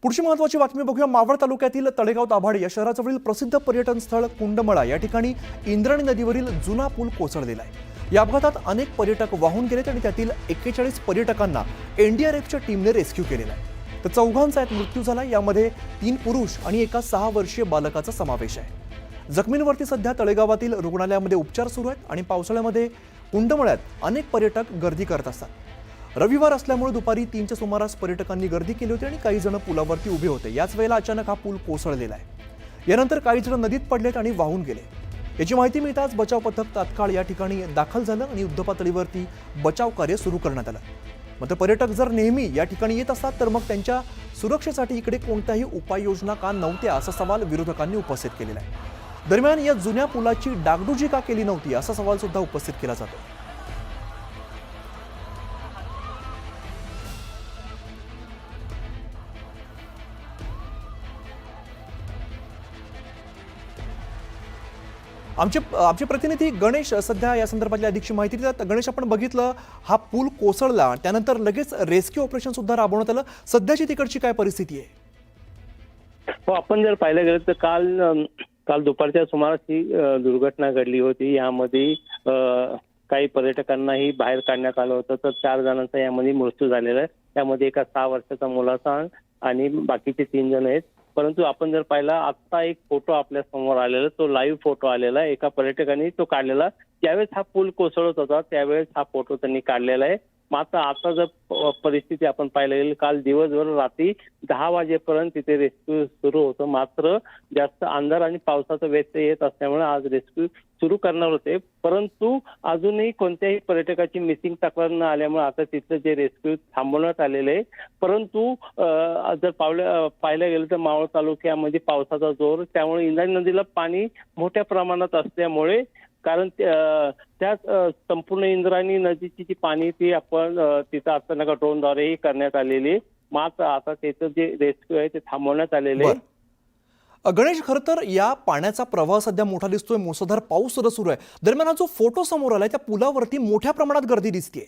पुढची महत्त्वाची बातमी बघूया। मावळ तालुक्यातील तळेगाव दाभाडे या शहराजवळील प्रसिद्ध पर्यटन स्थळ कुंडमळा या ठिकाणी इंद्रायणी नदीवरील जुना पूल कोसळलेला आहे। या अपघातात अनेक पर्यटक वाहून गेलेत आणि त्यातील 41 पर्यटकांना एनडीआरएफच्या टीमने रेस्क्यू केलेला आहे। तर चौघांचा यात मृत्यू झाला। यामध्ये 3 पुरुष आणि एका 6 वर्षीय बालकाचा समावेश आहे। जखमींवरती सध्या तळेगावातील रुग्णालयामध्ये उपचार सुरू आहेत आणि पावसाळ्यामध्ये कुंडमळ्यात अनेक पर्यटक गर्दी करत असतात। रविवार असल्यामुळे दुपारी 3च्या सुमारास पर्यटकांनी गर्दी केली होती आणि काही जण पुलावरती उभे होते। याच वेळेला अचानक हा पूल कोसळलेला आहे। यानंतर काही जण नदीत पडलेत आणि वाहून गेले। याची माहिती मिळताच बचाव पथक तात्काळ या ठिकाणी दाखल झालं आणि युद्धपातळीवरती बचाव कार्य सुरू करण्यात आलं। मात्र पर्यटक जर नेहमी या ठिकाणी येत असतात तर मग त्यांच्या सुरक्षेसाठी इकडे कोणत्याही उपाययोजना का नव्हत्या असा सवाल विरोधकांनी उपस्थित केलेला आहे। दरम्यान या जुन्या पुलाची डागडुजी का केली नव्हती असा सवाल सुद्धा उपस्थित केला जातो। आमचे प्रतिनिधी गणेश सध्या या संदर्भातली अधिकची माहिती देतात। गणेश, आपण बघितलं हा पूल कोसळला त्यानंतर लगेच रेस्क्यू ऑपरेशन सुद्धा राबवण्यात आलं। सध्याची तिकडची काय परिस्थिती आहे? हो, आपण जर पाहिलं गेलं तर काल दुपारच्या सुमारास ही दुर्घटना घडली होती। यामध्ये काही पर्यटकांनाही बाहेर काढण्यात आलं होतं, तर 4 जणांचा यामध्ये मृत्यू झालेला आहे। त्यामध्ये एका 6 वर्षाचा मुलाचा आणि बाकीचे 3 जण आहेत। परंतु आपण जर पाहिला आता एक फोटो आपल्या समोर आलेला, तो लाईव्ह फोटो आलेला आहे। एका पर्यटकाने तो काढलेला, त्यावेळेस हा पूल कोसळत होता त्यावेळेस हा फोटो त्यांनी काढलेला आहे। मात्र आता जर परिस्थिती आपण पाहायला गेली, काल दिवसभर रात्री 10 वाजेपर्यंत तिथे रेस्क्यू सुरू होतं। मात्र जास्त अंधार आणि पावसाचा व्यत्यय येत असल्यामुळे आज रेस्क्यू सुरू करणार होते, परंतु अजूनही कोणत्याही पर्यटकाची मिसिंग तक्रार न आल्यामुळे आता तिथलं जे रेस्क्यू थांबवण्यात आलेलं आहे। परंतु जर पाहिलं गेलं तर मावळ तालुक्यामध्ये पावसाचा जोर, त्यामुळे इंद्रायणी नदीला पाणी मोठ्या प्रमाणात असल्यामुळे कारण त्याच संपूर्ण इंद्रायणी नदीची जी पाणी ती आपण तिथं असताना ड्रोनद्वारेही करण्यात आलेली। मात्र आता त्याचं जे रेस्क्यू आहे ते थांबवण्यात आलेले आहे। गणेश, खरं तर या पाण्याचा प्रवाह सध्या मोठा दिसतोय, मुसळधार पाऊस सुरू आहे। दरम्यान हा जो फोटो समोर आलाय त्या पुलावरती मोठ्या प्रमाणात गर्दी दिसतेय।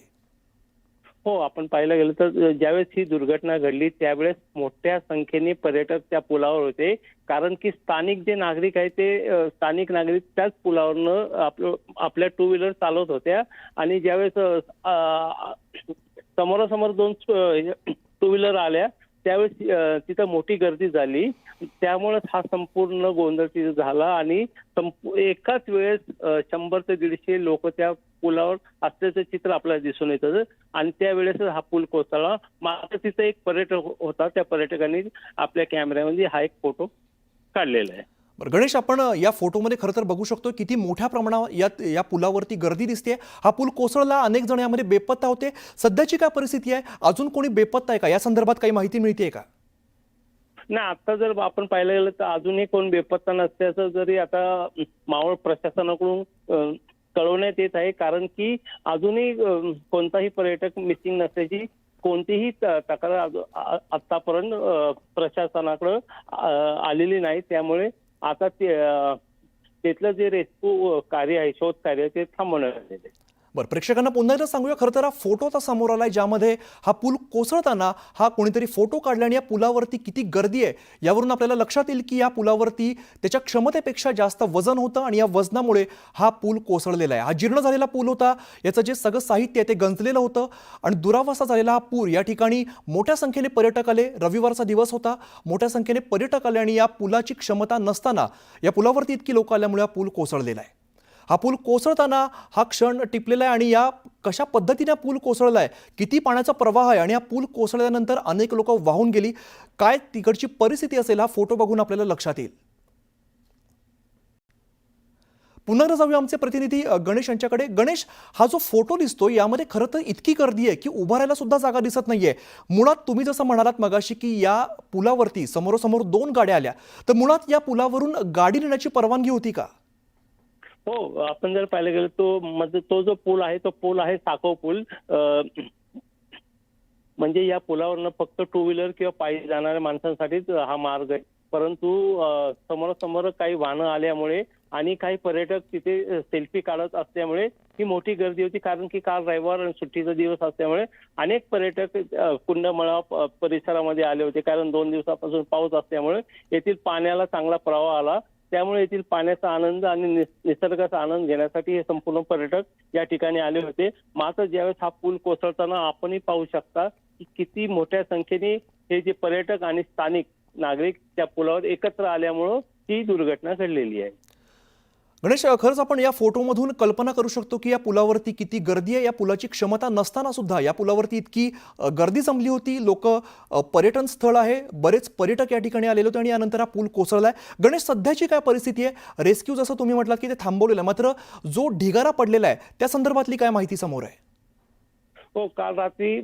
हो, आपण पाहायला गेलं तर ज्यावेळेस ही दुर्घटना घडली त्यावेळेस मोठ्या संख्येने पर्यटक त्या पुलावर होते, कारण की स्थानिक जे नागरिक आहेत ते स्थानिक नागरिक त्याच पुलावरनं आपल्या 2 व्हीलर चालवत होत्या आणि ज्यावेळेस समोरासमोर 2 2 व्हीलर आल्या त्यावेळेस तिथं मोठी गर्दी झाली। त्यामुळे हा संपूर्ण गोंधळ तिथे झाला आणि एकाच वेळेस 100 ते 150 लोक त्या पुलावर असल्याचं चित्र आपल्याला दिसून येतं आणि त्यावेळेस हा पूल कोसळला। मात्र तिथं एक पर्यटक होता, त्या पर्यटकांनी आपल्या कॅमेऱ्यामध्ये हा एक फोटो काढलेला आहे। बरं गणेश, आपण या फोटोमध्ये खरं तर बघू शकतो किती मोठ्या प्रमाणात या पुलावरती गर्दी दिसते। हा पूल कोसळला, अनेक जण यामध्ये बेपत्ता होते। सध्याची काय परिस्थिती आहे? अजून कोणी बेपत्ता आहे का? या संदर्भात काही माहिती मिळतेय का? नाही, आता जर आपण पाहायला गेलं तर अजूनही कोण बेपत्ता नसल्याचं जरी आता मावळ प्रशासनाकडून कळवण्यात येत आहे, कारण की अजूनही कोणताही पर्यटक मिसिंग नसल्याची कोणतीही तक्रार आतापर्यंत प्रशासनाकडे आलेली नाही। त्यामुळे आता तिथलं जे रेस्क्यू कार्य आहे, शोध कार्य, ते थांबवण्यात आलेले आहे। बरं, प्रेक्षकांना पुन्हा एकदा सांगूया, खरं तर हा फोटो आता समोर आलाय ज्यामध्ये हा पूल कोसळताना हा कोणीतरी फोटो काढला आणि या पुलावरती किती गर्दी आहे यावरून आपल्याला लक्षात येईल की या पुलावरती त्याच्या क्षमतेपेक्षा जास्त वजन होतं आणि या वजनामुळे हा पूल कोसळलेला आहे। हा जीर्ण झालेला पूल होता, याचं जे सगळं साहित्य आहे ते गंजलेलं होतं आणि दुरावस्था झालेला हा पूल। या ठिकाणी मोठ्या संख्येने पर्यटक आले, रविवारचा दिवस होता, मोठ्या संख्येने पर्यटक आले आणि या पुलाची क्षमता नसताना या पुलावरती इतकी लोक आल्यामुळे हा पूल कोसळलेला आहे। हा पूल कोसळताना हा क्षण टिपलेला आहे आणि या कशा पद्धतीने पूल कोसळलाय, किती पाण्याचा प्रवाह आहे आणि हा पूल कोसळल्यानंतर अनेक लोक वाहून गेली, काय तिकडची परिस्थिती असेल हा फोटो बघून आपल्याला लक्षात येईल। पुन्हा एकदा जाऊया आमचे प्रतिनिधी गणेश यांच्याकडे। गणेश, हा जो फोटो दिसतो यामध्ये खरं तर इतकी गर्दी आहे की उभा राहायला सुद्धा जागा दिसत नाहीये। मुळात तुम्ही जसं म्हणालात मगाशी की या पुलावरती समोरासमोर 2 गाड्या आल्या, तर मुळात या पुलावरून गाडी नेण्याची परवानगी होती का? हो, आपण जर पाहिलं गेलं तो जो पूल आहे साखव पूल। म्हणजे या पुलावरनं फक्त 2 व्हीलर किंवा पायी जाणाऱ्या माणसांसाठीच हा मार्ग आहे, परंतु समोरासमोर काही वाहनं आल्यामुळे आणि काही पर्यटक तिथे सेल्फी काढत असल्यामुळे ही मोठी गर्दी होती. कारण की काल रविवार आणि सुट्टीचा दिवस असल्यामुळे अनेक पर्यटक कुंडमळा परिसरामध्ये आले होते. कारण 2 दिवसापासून पाऊस असल्यामुळे येथील पाण्याला चांगला प्रवाह आला. त्यामुळे येथील पाण्याचा आनंद आणि निसर्गाचा आनंद घेण्यासाठी हे संपूर्ण पर्यटक या ठिकाणी आले होते. मात्र ज्यावेळेस हा पूल कोसळताना आपणही पाहू शकता की किती मोठ्या संख्येने हे जे पर्यटक आणि स्थानिक नागरिक त्या पुलावर एकत्र आल्यामुळं ही दुर्घटना घडलेली आहे. गणेश, खरंच आपण या फोटोमधून कल्पना करू शकतो की या पुलावरती किती गर्दी आहे. या पुलाची क्षमता नसताना सुद्धा या पुलावरती इतकी गर्दी जमली होती. लोक, पर्यटन स्थळ आहे, बरेच पर्यटक या ठिकाणी आलेले होते आणि यानंतर हा पूल कोसळलाय. गणेश, सध्याची काय परिस्थिती आहे? रेस्क्यू जसं तुम्ही म्हटलात की ते थांबवलेलं आहे, मात्र जो ढिगारा पडलेला आहे त्या संदर्भातली काय माहिती समोर आहे? हो, काल रात्री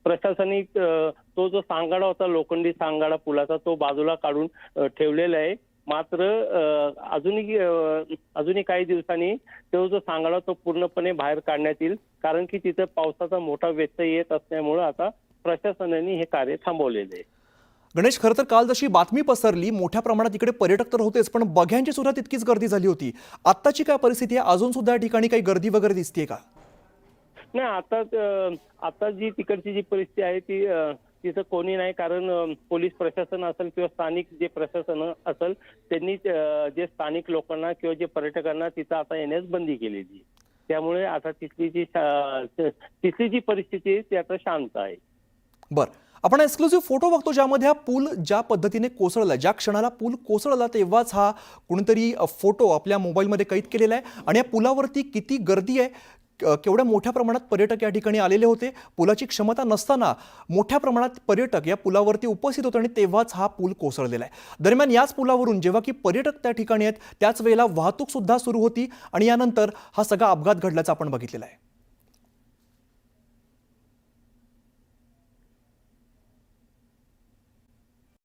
प्रशासनिक तो जो सांगाडा होता, लोखंडी सांगाडा पुलाचा, तो बाजूला काढून ठेवलेला आहे. मात्र अजूनही काही दिवसांनी तो जो सांगाडा तो पूर्णपणे बाहेर काढण्यात येईल. कारण की तिथं पावसाचा मोठा व्यत्यय येत असल्यामुळे आता प्रशासनाने हे कार्य थांबवलेले आहे. गणेश, खरं तर काल जशी बातमी पसरली मोठ्या प्रमाणात इकडे पर्यटक तर होतेच, पण बघ्यांची सुद्धा तितकीच गर्दी झाली होती. आत्ताची काय परिस्थिती आहे? अजून सुद्धा या ठिकाणी काही गर्दी वगैरे दिसतेय का? नाही, आता जी तिकडची जी परिस्थिती आहे ती तिथं कोणी नाही. कारण पोलीस प्रशासन असेल किंवा स्थानिक जे प्रशासन असेल त्यांनी जे स्थानिक लोकांना किंवा जे पर्यटकांना तिथं आता येण्यास बंदी केलेली आहे. त्यामुळे आता तिथली जी परिस्थिती आहे ती आता शांत आहे. बरं, आपण एक्सक्लुसिव्ह फोटो बघतो ज्यामध्ये हा पूल ज्या पद्धतीने कोसळला, ज्या क्षणाला पूल कोसळला तेव्हाच हा कुणीतरी फोटो आपल्या मोबाईलमध्ये कैद केलेला आहे. आणि या पुलावरती किती गर्दी आहे, केवढ्या मोठ्या प्रमाणात पर्यटक या ठिकाणी आलेले होते. पुलाची क्षमता नसताना मोठ्या प्रमाणात पर्यटक या पुलावरती उपस्थित होते आणि तेव्हाच हा पूल कोसळलेला आहे. दरम्यान याच पुलावरून जेव्हा की पर्यटक त्या ठिकाणी आहेत त्याच वेळेला वाहतूक सुद्धा सुरू होती आणि यानंतर हा सगळा अपघात घडल्याचं आपण बघितलेला आहे.